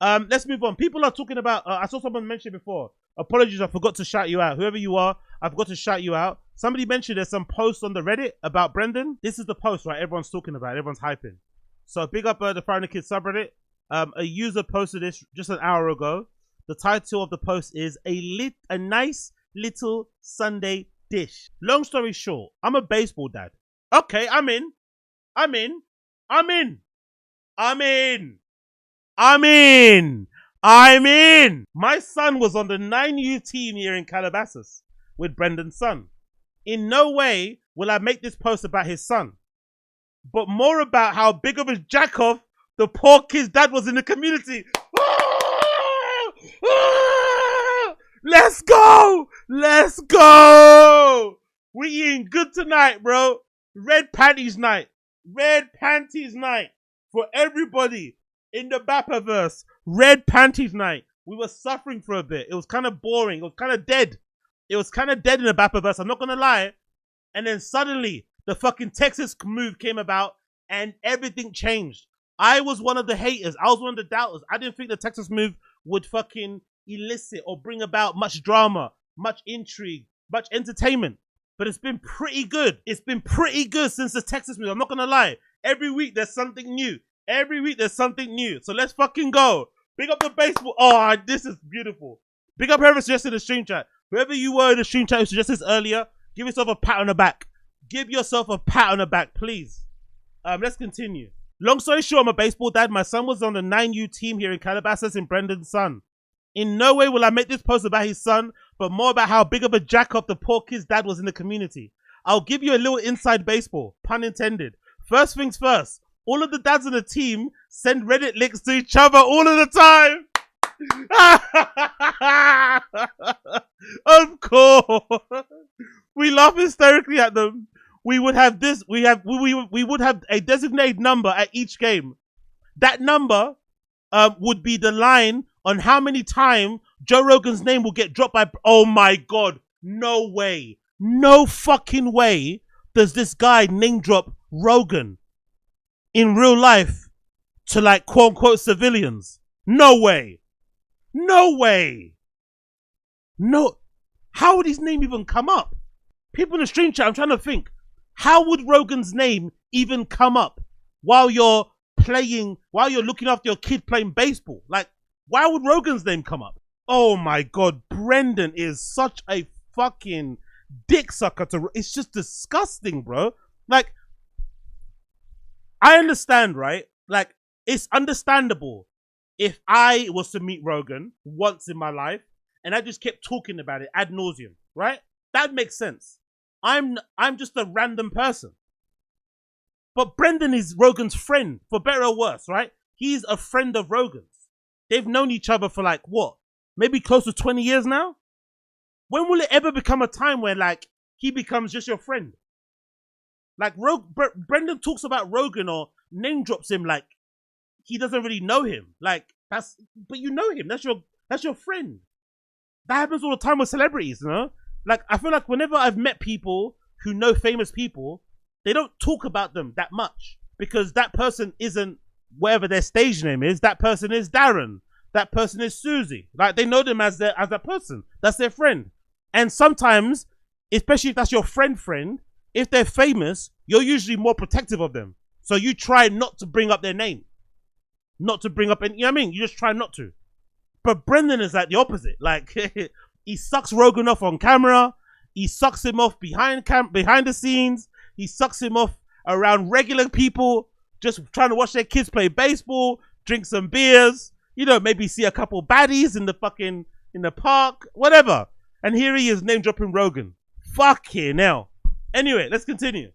Let's move on. People are talking about. I saw someone mention before. Apologies, I forgot to shout you out. Whoever you are, I forgot to shout you out. Somebody mentioned there's some posts on the Reddit about Brendan. This is the post, right? Everyone's talking about it. Everyone's hyping. So big up the Foreigner Kids subreddit. A user posted this just an hour ago. The title of the post is a nice little Sunday dish. Long story short, I'm a baseball dad. Okay, I'm in. My son was on the 9U team here in Calabasas with Brendan's son. In no way will I make this post about his son, but more about how big of a jack-off the poor kid's dad was in the community. Let's go! Let's go! We eating good tonight, bro. Red panties night. Red panties night for everybody in the Bappaverse. Red panties night. We were suffering for a bit. It was kind of boring. It was kind of dead. It was kind of dead in the Bappaverse. I'm not going to lie. And then suddenly the fucking Texas move came about and everything changed. I was one of the haters. I was one of the doubters. I didn't think the Texas move would fucking elicit or bring about much drama, much intrigue, much entertainment. But it's been pretty good. It's been pretty good since the Texas move. I'm not going to lie. Every week there's something new. Every week there's something new. So let's fucking go. Big up the baseball. Oh, this is beautiful. Big up whoever suggested the stream chat. Whoever you were in the stream chat who suggested this earlier, give yourself a pat on the back. Give yourself a pat on the back, please. Let's continue. Long story short, I'm a baseball dad. My son was on the 9U team here in Calabasas in Brendan's son. In no way will I make this post about his son, but more about how big of a jack-off the poor kid's dad was in the community. I'll give you a little inside baseball, pun intended. First things first, all of the dads on the team send Reddit links to each other all of the time. Of course. We laugh hysterically at them. We would have we would have a designated number at each game. That number would be the line on how many times Joe Rogan's name will get dropped by. Oh my God. No way. No fucking way does this guy name drop Rogan in real life to like quote unquote civilians. No way. No way. No. How would his name even come up? People in the stream chat, I'm trying to think. How would Rogan's name even come up while you're looking after your kid playing baseball? Like, why would Rogan's name come up? Oh my God, Brendan is such a fucking dick sucker it's just disgusting, bro. Like, I understand, right? Like, it's understandable if I was to meet Rogan once in my life and I just kept talking about it ad nauseum, right? That makes sense. I'm just a random person. But Brendan is Rogan's friend, for better or worse, right? He's a friend of Rogan's. They've known each other for like, what? Maybe close to 20 years now? When will it ever become a time where like he becomes just your friend? Like Brendan talks about Rogan or name drops him like he doesn't really know him. Like but you know him. That's your friend. That happens all the time with celebrities, you know? Like, I feel like whenever I've met people who know famous people, they don't talk about them that much because that person isn't whatever their stage name is. That person is Darren. That person is Susie. Like, they know them as that person. That's their friend. And sometimes, especially if that's your friend, if they're famous, you're usually more protective of them. So you try not to bring up their name. Not to bring up any, you know what I mean? You just try not to. But Brendan is like the opposite. Like, he sucks Rogan off on camera. He sucks him off behind the scenes. He sucks him off around regular people, just trying to watch their kids play baseball, drink some beers, you know, maybe see a couple baddies in the park, whatever. And here he is name dropping Rogan. Fucking hell. Anyway, let's continue.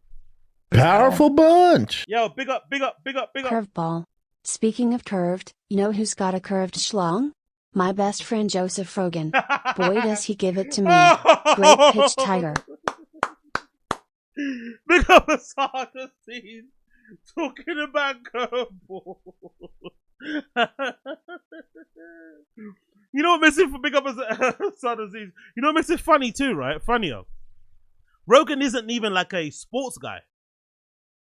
Powerful bunch. Yo, big up. Curveball. Speaking of curved, you know who's got a curved schlong? My best friend Joseph Rogan. Boy, does he give it to me. Great pitch, Tiger. Big up Asada Scene. Talking about curveball. You know what makes it big up Asada Scene? You know what makes it funny too, right? Funnier. Rogan isn't even like a sports guy.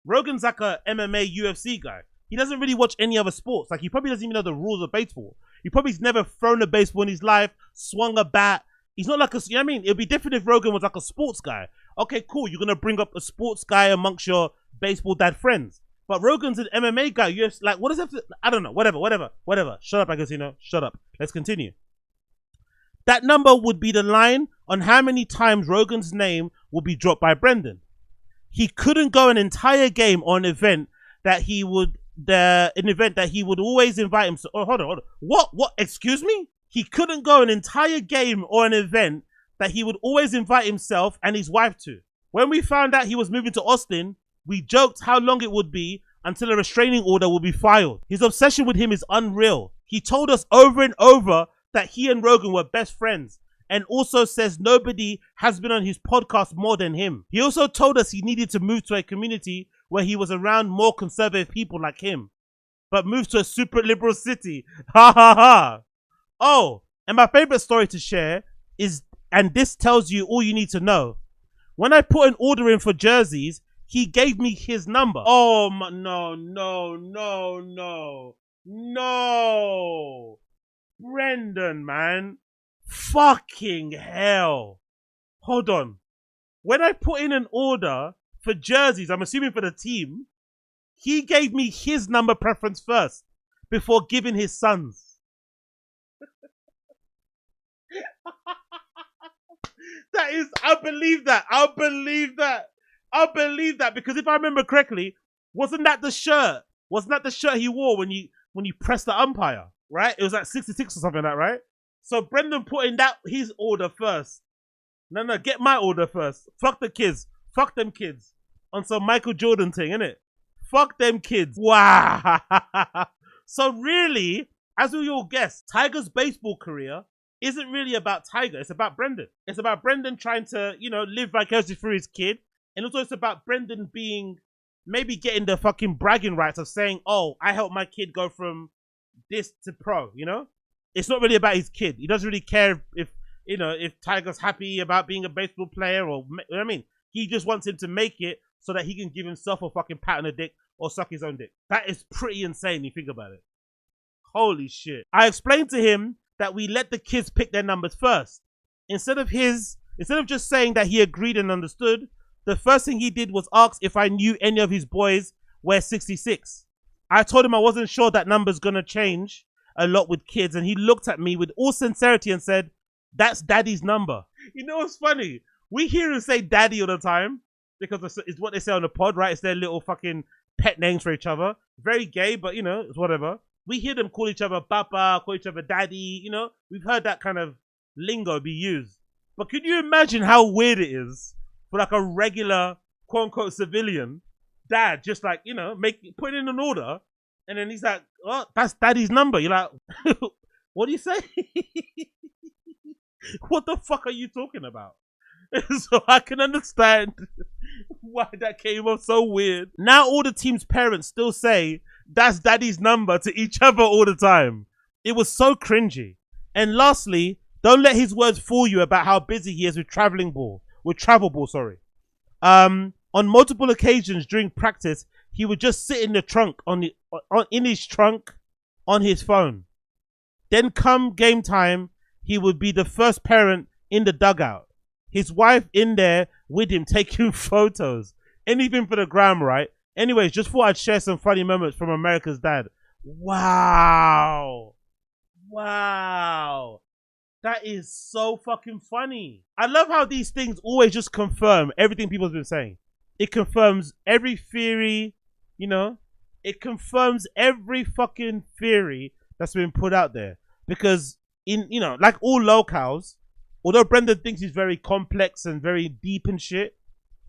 Rogan's like a MMA UFC guy. he doesn't really watch any other sports. Like, he probably doesn't even know the rules of baseball. He probably's never thrown a baseball in his life, swung a bat. He's not like a, you know what I mean? It'd be different if Rogan was like a sports guy. Okay, cool. You're going to bring up a sports guy amongst your baseball dad friends. But Rogan's an MMA guy. You're like, what does that have to, I don't know. Whatever. Shut up, Agostino. Shut up. Let's continue. That number would be the line on how many times Rogan's name will be dropped by Brendan. He couldn't go an entire game or an event that he would always invite himself. Oh, hold on. What? Excuse me? He couldn't go an entire game or an event that he would always invite himself and his wife to. When we found out he was moving to Austin, we joked how long it would be until a restraining order would be filed. His obsession with him is unreal. He told us over and over that he and Rogan were best friends, and also says nobody has been on his podcast more than him. He also told us he needed to move to a community where he was around more conservative people like him, but moved to a super liberal city. Ha ha ha. Oh, and my favorite story to share is, and this tells you all you need to know. When I put an order in for jerseys, he gave me his number. Oh, no. Brendan, man. Fucking hell. Hold on. When I put in an order for jerseys, I'm assuming for the team, he gave me his number preference first before giving his son's. I believe that because if I remember correctly, wasn't that the shirt he wore when you pressed the umpire, right? It was like 66 or something like that, right? So Brendan put in his order first. No, get my order first. Fuck the kids. Fuck them kids. On some Michael Jordan thing, innit? Fuck them kids. Wow. So really, as we all guessed, Tiger's baseball career isn't really about Tiger. It's about Brendan. It's about Brendan trying to, live vicariously through his kid. And also it's about Brendan maybe getting the fucking bragging rights of saying, oh, I helped my kid go from this to pro, It's not really about his kid. He doesn't really care if Tiger's happy about being a baseball player or, you know what I mean? He just wants him to make it so that he can give himself a fucking pat on the dick or suck his own dick. That is pretty insane if you think about it. Holy shit. I explained to him that we let the kids pick their numbers first. Instead of just saying that he agreed and understood, the first thing he did was ask if I knew any of his boys wear 66. I told him I wasn't sure that number's gonna change a lot with kids, and he looked at me with all sincerity and said, that's daddy's number. You know what's funny? We hear him say daddy all the time because it's what they say on the pod, right? It's their little fucking pet names for each other. Very gay, but it's whatever. We hear them call each other papa, call each other daddy, We've heard that kind of lingo be used. But could you imagine how weird it is for like a regular, quote unquote, civilian dad just like, putting in an order, and then he's like, oh, that's daddy's number. You're like, what do you say? What the fuck are you talking about? So I can understand why that came off so weird. Now all the team's parents still say that's daddy's number to each other all the time. It was so cringy. And lastly, don't let his words fool you about how busy he is with travel ball. On multiple occasions during practice, he would just sit in the trunk on his phone. Then come game time, he would be the first parent in the dugout. His wife in there with him taking photos. Anything for the gram, right? Anyways, just thought I'd share some funny moments from America's Dad. Wow. That is so fucking funny. I love how these things always just confirm everything people's been saying. It confirms every theory, It confirms every fucking theory that's been put out there. Because like all locales, although Brendan thinks he's very complex and very deep and shit,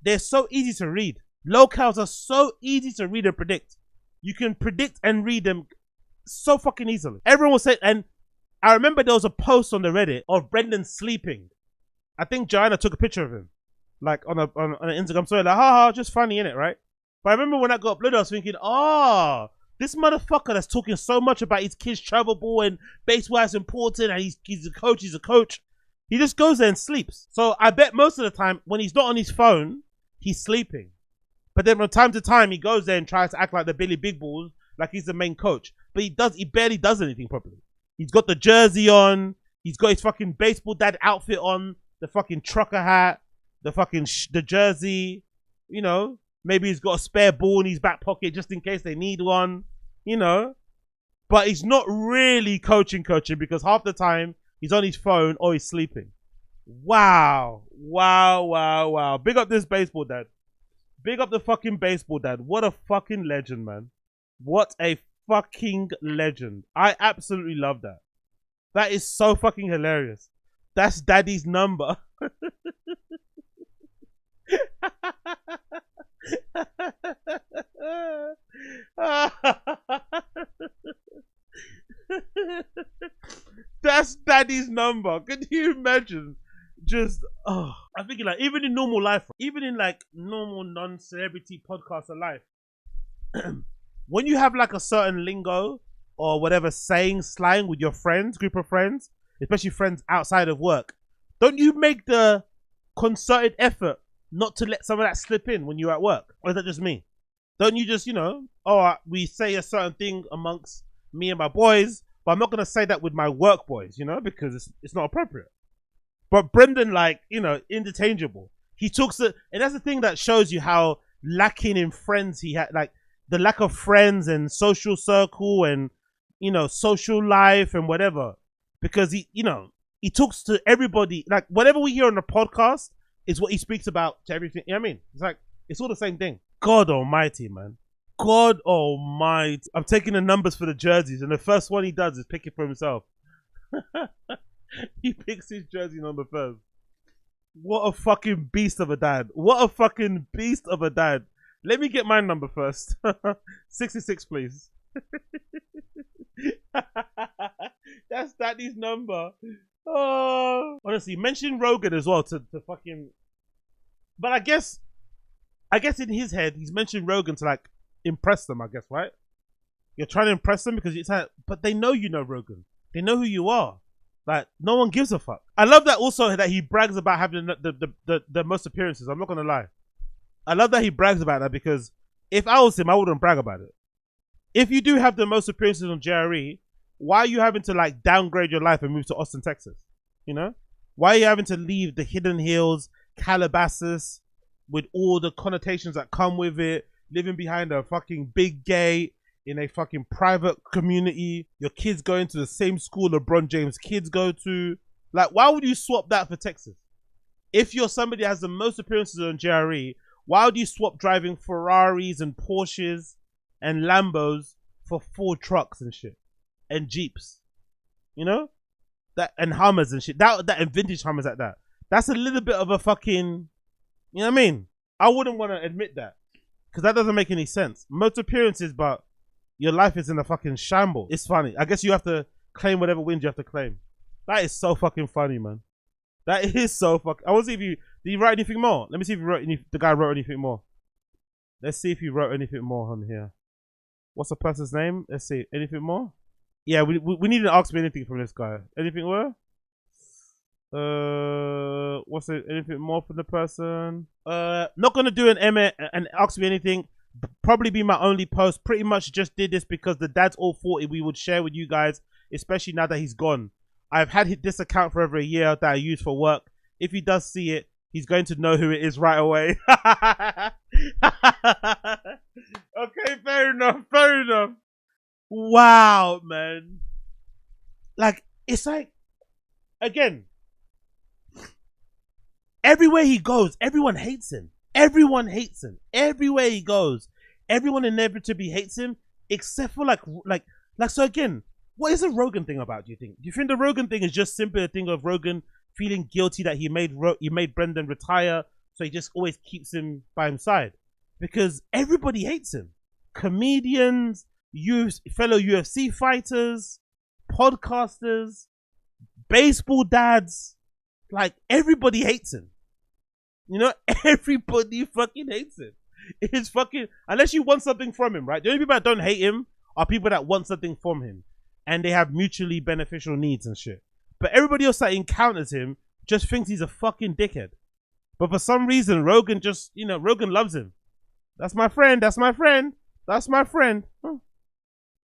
they're so easy to read. Locales are so easy to read and predict. You can predict and read them so fucking easily. Everyone will say, and I remember there was a post on the Reddit of Brendan sleeping. I think Joanna took a picture of him, like on an Instagram story, like, haha, just funny, innit, right? But I remember when that got uploaded, I was thinking, this motherfucker that's talking so much about his kids' travel ball and baseball is important, and he's a coach. He just goes there and sleeps. So I bet most of the time when he's not on his phone, he's sleeping. But then from time to time, he goes there and tries to act like the Billy Big Balls like he's the main coach. But he barely does anything properly. He's got the jersey on. He's got his fucking baseball dad outfit on. The fucking trucker hat. The fucking the jersey. You know, maybe he's got a spare ball in his back pocket just in case they need one. You know, but he's not really coaching because half the time he's on his phone or he's sleeping. Wow. Big up this baseball dad. Big up the fucking baseball dad. What a fucking legend, man. What a fucking legend. I absolutely love that. That is so fucking hilarious. That's daddy's number. That's daddy's number. Can you imagine? Just I'm thinking like even in normal life, even in like normal non-celebrity podcasts of life, when you have like a certain lingo or whatever saying slang with your friends, group of friends, especially friends outside of work, don't you make the concerted effort not to let some of that slip in when you're at work? Or is that just me? Don't you just, we say a certain thing amongst me and my boys, but I'm not going to say that with my work boys, because it's not appropriate. But Brendan, like, interchangeable. He talks to, and that's the thing that shows you how lacking in friends he had, like the lack of friends and social circle and, social life and whatever. Because he talks to everybody, like whatever we hear on the podcast is what he speaks about to everything. You know what I mean? It's like, it's all the same thing. God almighty, man. God almighty. I'm taking the numbers for the jerseys, and the first one he does is pick it for himself. He picks his jersey number first. What a fucking beast of a dad. What a fucking beast of a dad. Let me get my number first. 66, please. That's daddy's number. Oh, honestly, mention Rogan as well to fucking. But I guess in his head, he's mentioned Rogan to like impress them, I guess, right? You're trying to impress them because it's like, but they know you know Rogan. They know who you are. Like, no one gives a fuck. I love that also that he brags about having the most appearances. I'm not going to lie. I love that he brags about that because if I was him, I wouldn't brag about it. If you do have the most appearances on JRE, why are you having to like downgrade your life and move to Austin, Texas? Why are you having to leave the Hidden Hills, Calabasas, with all the connotations that come with it, living behind a fucking big gate in a fucking private community, your kids going to the same school LeBron James' kids go to? Like, why would you swap that for Texas? If you're somebody that has the most appearances on JRE, why would you swap driving Ferraris and Porsches and Lambos for Ford trucks and shit and Jeeps? That and Hummers and shit. That and vintage Hummers like that. That's a little bit of a fucking, you know what I mean? I wouldn't want to admit that because that doesn't make any sense. Most appearances, but your life is in a fucking shambles. It's funny. I guess you have to claim whatever wins you have to claim. That is so fucking funny, man. That is so fucking. I want to see if did he write anything more? Let me see if the guy wrote anything more. Let's see if he wrote anything more on here. What's the person's name? Let's see. Anything more? Yeah, we need to ask me anything from this guy. Anything more? What's it? Anything more from the person? Not gonna do an Emma and ask me anything. Probably be my only post. Pretty much just did this because the dads all thought we would share with you guys, especially now that he's gone. I've had this account for over a year that I use for work. If he does see it, he's going to know who it is right away. Okay, fair enough. Wow, man. Like, it's like, again, everywhere he goes, everyone hates him. Everyone hates him. Everywhere he goes, everyone inevitably hates him, except for like. So again, what is the Rogan thing about? Do you think? Do you think the Rogan thing is just simply a thing of Rogan feeling guilty that he made Brendan retire, so he just always keeps him by his side? Because everybody hates him. Comedians, fellow UFC fighters, podcasters, baseball dads, like everybody hates him. Everybody fucking hates him. It's fucking, unless you want something from him, right? The only people that don't hate him are people that want something from him and they have mutually beneficial needs and shit. But everybody else that encounters him just thinks he's a fucking dickhead. But for some reason, Rogan just, Rogan loves him. That's my friend. Huh.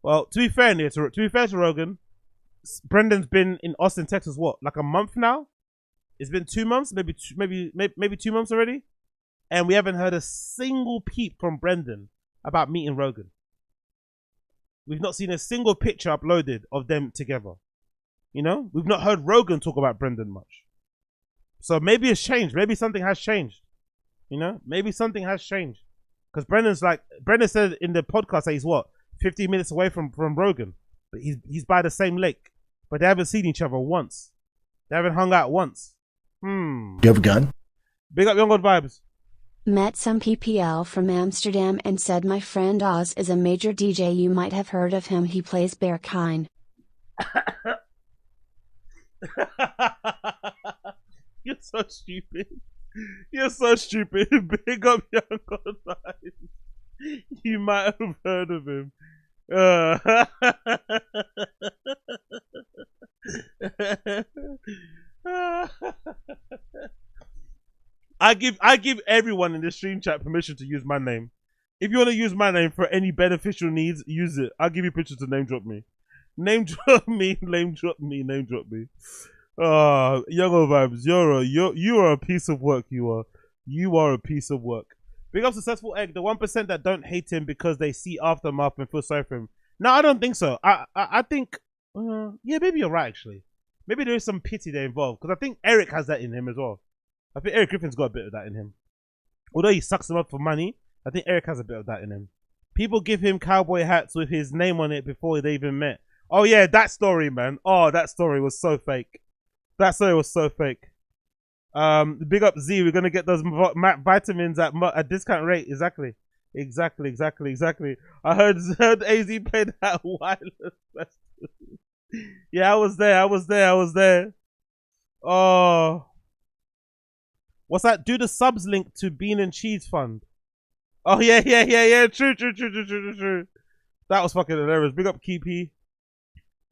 Well, to be fair, to be fair to Rogan, Brendan's been in Austin, Texas, what, like a month now? It's been 2 months, maybe 2 months already, and we haven't heard a single peep from Brendan about meeting Rogan. We've not seen a single picture uploaded of them together. You know, we've not heard Rogan talk about Brendan much. So maybe it's changed. Maybe something has changed. You know, maybe something has changed. Because Brendan said in the podcast that he's what, 15 minutes away from Rogan, but he's by the same lake, but they haven't seen each other once. They haven't hung out once. You have a gun? Big up Young God Vibes. Met some PPL from Amsterdam and said my friend Oz is a major DJ. You might have heard of him. He plays Berghain. You're so stupid. You're so stupid. Big up Young God Vibes. You might have heard of him. I give everyone in the stream chat permission to use my name. If you want to use my name for any beneficial needs, use it. I'll give you permission to name drop me. Name drop me, name drop me, name drop me. Younger Vibes, you are a piece of work, you are. You are a piece of work. Big up Successful Egg, the 1% that don't hate him because they see aftermath and feel sorry for him. No, I don't think so. I think, yeah, maybe you're right, actually. Maybe there is some pity there involved, because I think Eric has that in him as well. I think Eric Griffin's got a bit of that in him. Although he sucks them up for money, I think Eric has a bit of that in him. People give him cowboy hats with his name on it before they even met. Oh yeah, that story, man. Oh, that story was so fake. That story was so fake. Big up Z, we're gonna get those vitamins at discount rate. Exactly. I heard AZ played that wireless festival. Yeah, I was there. Oh. What's that? Do the subs link to Bean and Cheese Fund. Oh yeah. True. That was fucking hilarious. Big up Keepy.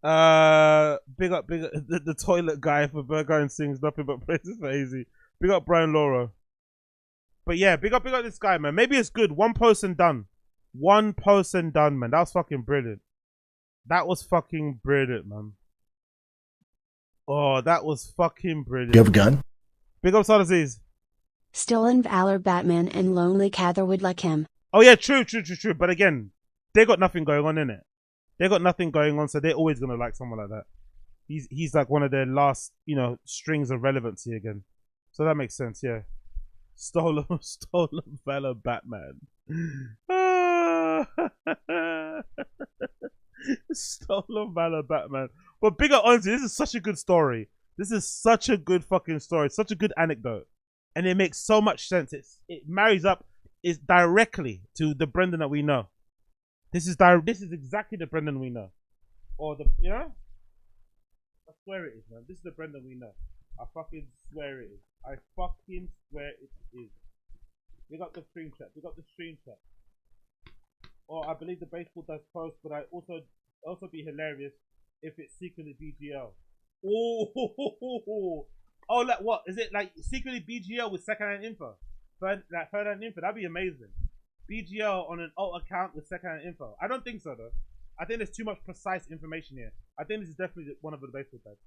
Big up the toilet guy for Burger sings nothing but praises for AZ. Big up Brian Laura. But yeah, big up this guy, man. Maybe it's good. One post and done, man. That was fucking brilliant. Man. Oh, that was fucking brilliant. You have a gun? Big up Sadaziz. Still in Valor, Batman and Lonely Cather would like him. Oh yeah, true. But again, they got nothing going on in it. They got nothing going on, so they're always gonna like someone like that. He's like one of their last, strings of relevancy again. So that makes sense, yeah. Stolen Valor Batman. Stolen Valor Batman. But bigger, honestly, this is such a good story. This is such a good fucking story. Such a good anecdote. And it makes so much sense. It marries up directly to the Brendan that we know. This is exactly the Brendan we know. Or I swear it is, man. This is the Brendan we know. I fucking swear it is. We got the stream chat. Or I believe the baseball does post, but I also be hilarious if it's secretly BGL. Oh, like what? Is it like secretly BGL with second-hand info? Third-hand info, that'd be amazing. BGL on an alt account with second-hand info. I don't think so, though. I think there's too much precise information here. I think this is definitely one of the baseball guys.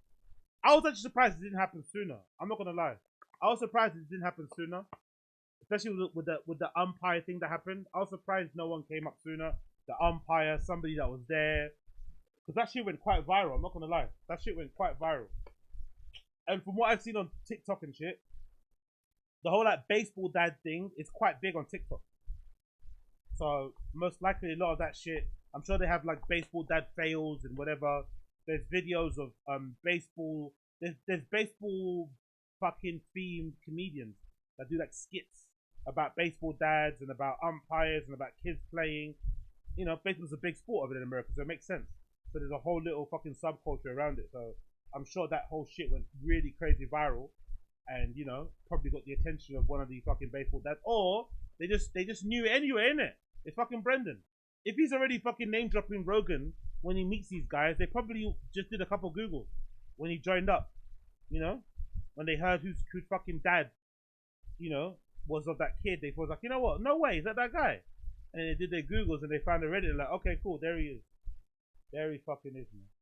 I was actually surprised it didn't happen sooner. I'm not gonna lie. I was surprised it didn't happen sooner. Especially with the umpire thing that happened. I was surprised no one came up sooner. The umpire, somebody that was there. Because that shit went quite viral, I'm not gonna lie. That shit went quite viral. And from what I've seen on TikTok and shit, the whole like baseball dad thing is quite big on TikTok. So most likely a lot of that shit, I'm sure they have like baseball dad fails and whatever. There's videos of baseball. There's baseball fucking themed comedians that do like skits about baseball dads and about umpires and about kids playing. Baseball's a big sport over there in America, so it makes sense. So there's a whole little fucking subculture around it. So I'm sure that whole shit went really crazy viral, and probably got the attention of one of the fucking baseball dads, or they just knew it anyway, innit? It's fucking Brendan. If he's already fucking name dropping Rogan when he meets these guys, they probably just did a couple Googles when he joined up. When they heard whose fucking dad, was of that kid, they was like, you know what? No way, is that guy? And they did their Googles and they found the Reddit and like, okay, cool, there he is. There he fucking is, man.